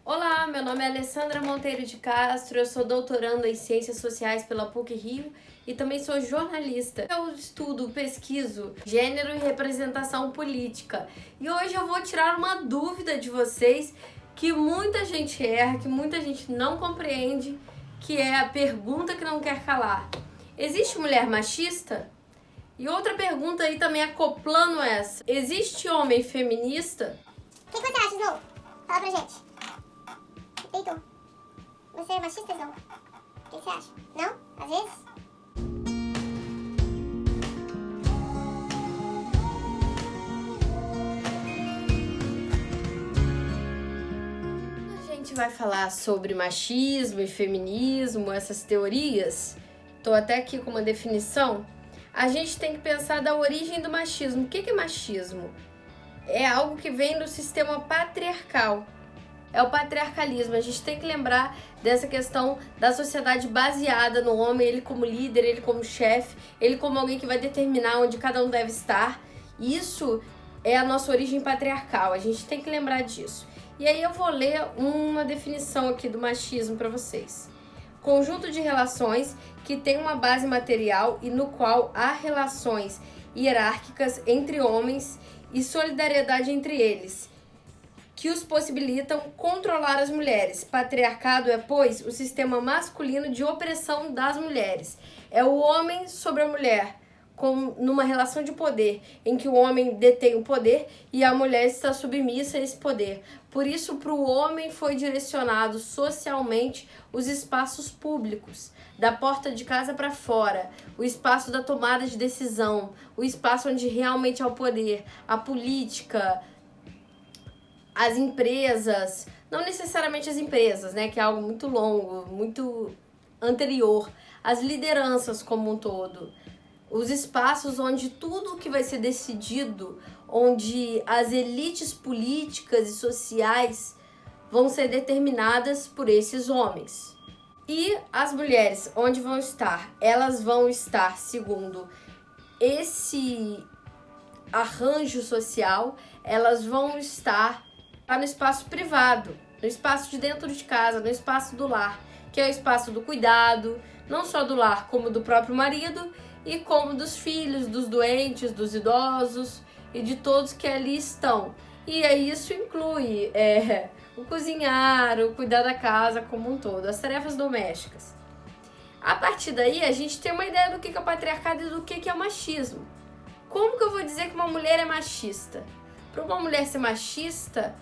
Olá, meu nome é Alessandra Monteiro de Castro, eu sou doutoranda em Ciências Sociais pela PUC-Rio e também sou jornalista. Eu estudo, pesquiso gênero e representação política e hoje eu vou tirar uma dúvida de vocês que muita gente erra, que muita gente não compreende, que é a pergunta que não quer calar. Existe mulher machista? E outra pergunta aí também acoplando essa: existe homem feminista? O que você acha, Snow? Fala pra gente. Deitou. Você é machista, Snow? O que você acha? Não? Às vezes? A gente vai falar sobre machismo e feminismo, essas teorias. Estou até aqui com uma definição. A gente tem que pensar da origem do machismo. O que é machismo? É algo que vem do sistema patriarcal. É o patriarcalismo. A gente tem que lembrar dessa questão da sociedade baseada no homem, ele como líder, ele como chefe, ele como alguém que vai determinar onde cada um deve estar. Isso é a nossa origem patriarcal. A gente tem que lembrar disso. E aí eu vou ler uma definição aqui do machismo para vocês. Conjunto de relações que tem uma base material e no qual há relações hierárquicas entre homens e solidariedade entre eles, que os possibilitam controlar as mulheres. Patriarcado é, pois, o sistema masculino de opressão das mulheres. É o homem sobre a mulher, numa relação de poder, em que o homem detém o poder e a mulher está submissa a esse poder. Por isso, para o homem foi direcionado socialmente os espaços públicos, da porta de casa para fora, o espaço da tomada de decisão, o espaço onde realmente há o poder, a política, as empresas, não necessariamente as empresas, né, que é algo muito longo, muito anterior, as lideranças como um todo, os espaços onde tudo que vai ser decidido, onde as elites políticas e sociais vão ser determinadas por esses homens. E as mulheres, onde vão estar? Elas vão estar, segundo esse arranjo social, elas vão estar no espaço privado, no espaço de dentro de casa, no espaço do lar, que é o espaço do cuidado, não só do lar, como do próprio marido e como dos filhos, dos doentes, dos idosos e de todos que ali estão. E aí isso inclui o cozinhar, o cuidar da casa como um todo, as tarefas domésticas. A partir daí a gente tem uma ideia do que é o patriarcado e do que é o machismo. Como que eu vou dizer que uma mulher é machista? Para uma mulher ser machista,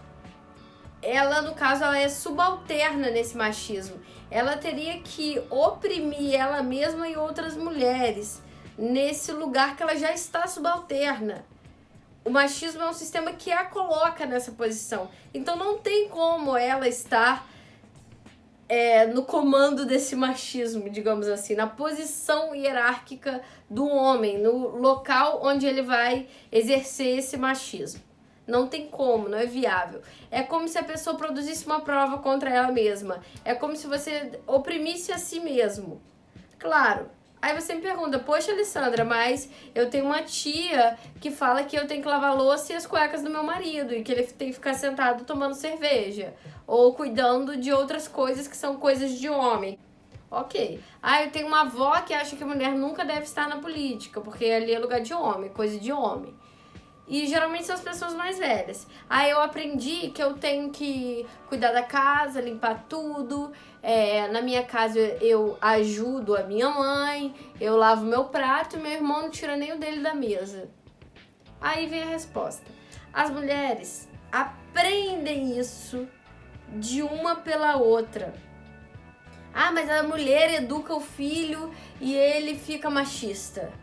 ela, no caso, ela é subalterna nesse machismo. Ela teria que oprimir ela mesma e outras mulheres nesse lugar que ela já está subalterna. O machismo é um sistema que a coloca nessa posição. Então não tem como ela estar no comando desse machismo, digamos assim, na posição hierárquica do homem, no local onde ele vai exercer esse machismo. Não tem como, não é viável. É como se a pessoa produzisse uma prova contra ela mesma. É como se você oprimisse a si mesmo. Claro. Aí você me pergunta, poxa, Alessandra, mas eu tenho uma tia que fala que eu tenho que lavar a louça e as cuecas do meu marido e que ele tem que ficar sentado tomando cerveja ou cuidando de outras coisas que são coisas de homem. Ok. Ah, eu tenho uma avó que acha que a mulher nunca deve estar na política, porque ali é lugar de homem, coisa de homem. E geralmente são as pessoas mais velhas. Aí eu aprendi que eu tenho que cuidar da casa, limpar tudo. Na minha casa eu ajudo a minha mãe, eu lavo meu prato e meu irmão não tira nem o dele da mesa. Aí vem a resposta. As mulheres aprendem isso de uma pela outra. Ah, mas a mulher educa o filho e ele fica machista.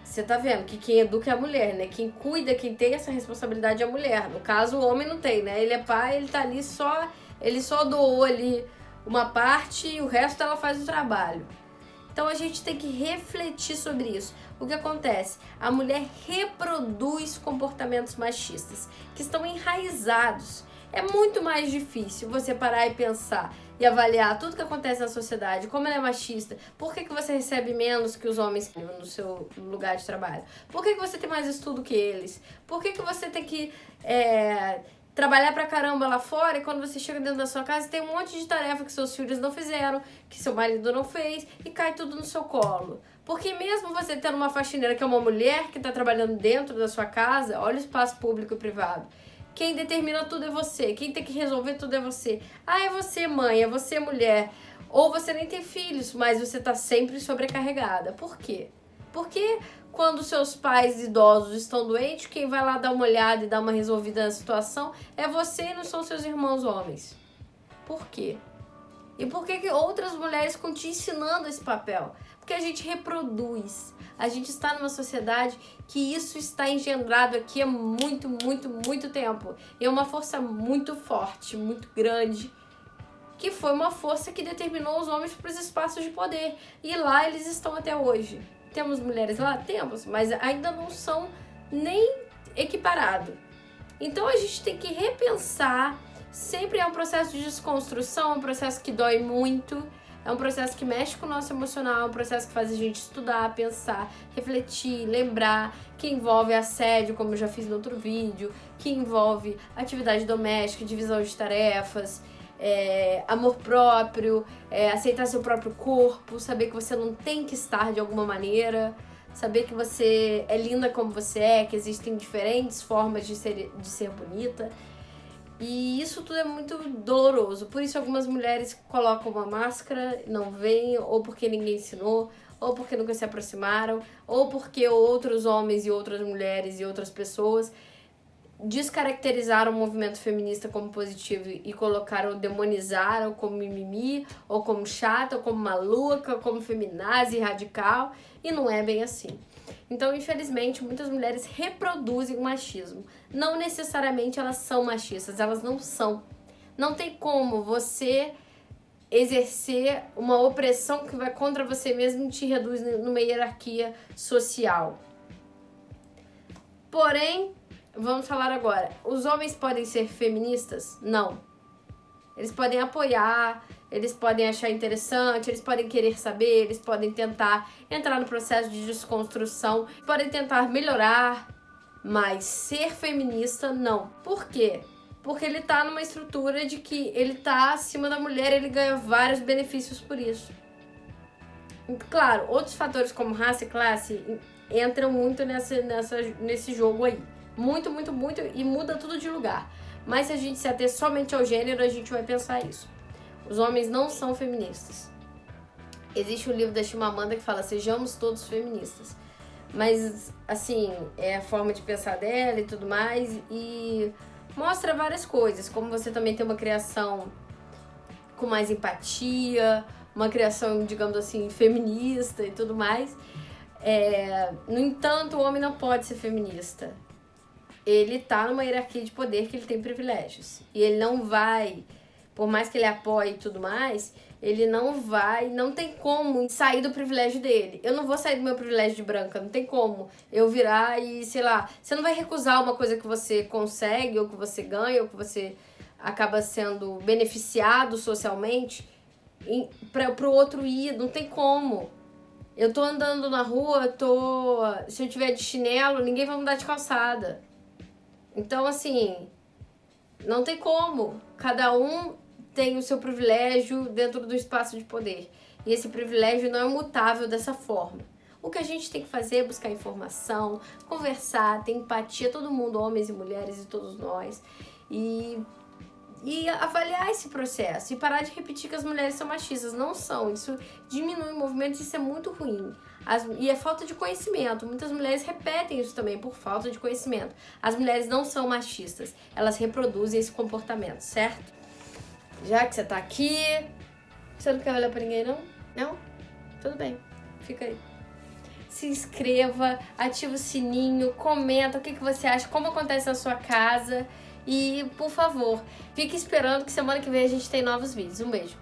Você tá vendo que quem educa é a mulher, né? Quem cuida, quem tem essa responsabilidade é a mulher. No caso, o homem não tem, né? Ele é pai, ele tá ali só... Ele só doou ali uma parte e o resto ela faz o trabalho. Então a gente tem que refletir sobre isso. O que acontece? A mulher reproduz comportamentos machistas que estão enraizados. É muito mais difícil você parar e pensar e avaliar tudo que acontece na sociedade, como ela é machista, por que você recebe menos que os homens no seu lugar de trabalho, por que você tem mais estudo que eles, por que você tem que trabalhar pra caramba lá fora e quando você chega dentro da sua casa tem um monte de tarefa que seus filhos não fizeram, que seu marido não fez e cai tudo no seu colo. Porque mesmo você tendo uma faxineira que é uma mulher que está trabalhando dentro da sua casa, olha o espaço público e privado. Quem determina tudo é você, quem tem que resolver tudo é você. Ah, é você mãe, é você mulher. Ou você nem tem filhos, mas você está sempre sobrecarregada. Por quê? Porque quando seus pais idosos estão doentes, quem vai lá dar uma olhada e dar uma resolvida na situação é você e não são seus irmãos homens. Por quê? E por que outras mulheres continuam te ensinando esse papel? Porque a gente reproduz. A gente está numa sociedade que isso está engendrado aqui há muito, muito, muito tempo. E é uma força muito forte, muito grande, que foi uma força que determinou os homens para os espaços de poder. E lá eles estão até hoje. Temos mulheres lá? Temos, mas ainda não são nem equiparados. Então a gente tem que repensar. Sempre é um processo de desconstrução, é um processo que dói muito, é um processo que mexe com o nosso emocional, é um processo que faz a gente estudar, pensar, refletir, lembrar, que envolve assédio, como eu já fiz no outro vídeo, que envolve atividade doméstica, divisão de tarefas, amor próprio, aceitar seu próprio corpo, saber que você não tem que estar de alguma maneira, saber que você é linda como você é, que existem diferentes formas de ser bonita. E isso tudo é muito doloroso. Por isso algumas mulheres colocam uma máscara, não veem, ou porque ninguém ensinou, ou porque nunca se aproximaram, ou porque outros homens e outras mulheres e outras pessoas descaracterizaram o movimento feminista como positivo e colocaram, demonizaram como mimimi, ou como chata, ou como maluca, ou como feminazi, radical, e não é bem assim. Então, infelizmente, muitas mulheres reproduzem o machismo. Não necessariamente elas são machistas, elas não são. Não tem como você exercer uma opressão que vai contra você mesmo e te reduz numa hierarquia social. Porém, vamos falar agora, os homens podem ser feministas? Não. Eles podem apoiar, eles podem achar interessante, eles podem querer saber, eles podem tentar entrar no processo de desconstrução, podem tentar melhorar, mas ser feminista, não. Por quê? Porque ele tá numa estrutura de que ele tá acima da mulher, ele ganha vários benefícios por isso. Claro, outros fatores como raça e classe entram muito nesse jogo aí. Muito, muito, muito, e muda tudo de lugar. Mas se a gente se ater somente ao gênero, a gente vai pensar isso. Os homens não são feministas. Existe um livro da Chimamanda que fala, sejamos todos feministas. Mas, assim, é a forma de pensar dela e tudo mais, e mostra várias coisas, como você também tem uma criação com mais empatia, uma criação, digamos assim, feminista e tudo mais. No entanto, o homem não pode ser feminista. Ele tá numa hierarquia de poder que ele tem privilégios. E ele não vai, por mais que ele apoie e tudo mais, ele não tem como sair do privilégio dele. Eu não vou sair do meu privilégio de branca, não tem como eu virar e, sei lá, você não vai recusar uma coisa que você consegue, ou que você ganha, ou que você acaba sendo beneficiado socialmente, pro outro ir, não tem como. Eu tô andando na rua, se eu tiver de chinelo, ninguém vai mudar de calçada. Então, assim, não tem como. Cada um tem o seu privilégio dentro do espaço de poder. E esse privilégio não é mutável dessa forma. O que a gente tem que fazer é buscar informação, conversar, ter empatia, todo mundo, homens e mulheres e todos nós. E avaliar esse processo. E parar de repetir que as mulheres são machistas. Não são. Isso diminui o movimento e isso é muito ruim. E é falta de conhecimento. Muitas mulheres repetem isso também por falta de conhecimento. As mulheres não são machistas. Elas reproduzem esse comportamento, certo? Já que você tá aqui, você não quer olhar pra ninguém, não? Não? Tudo bem. Fica aí. Se inscreva, ativa o sininho, comenta o que você acha, como acontece na sua casa. E, por favor, fique esperando que semana que vem a gente tem novos vídeos. Um beijo.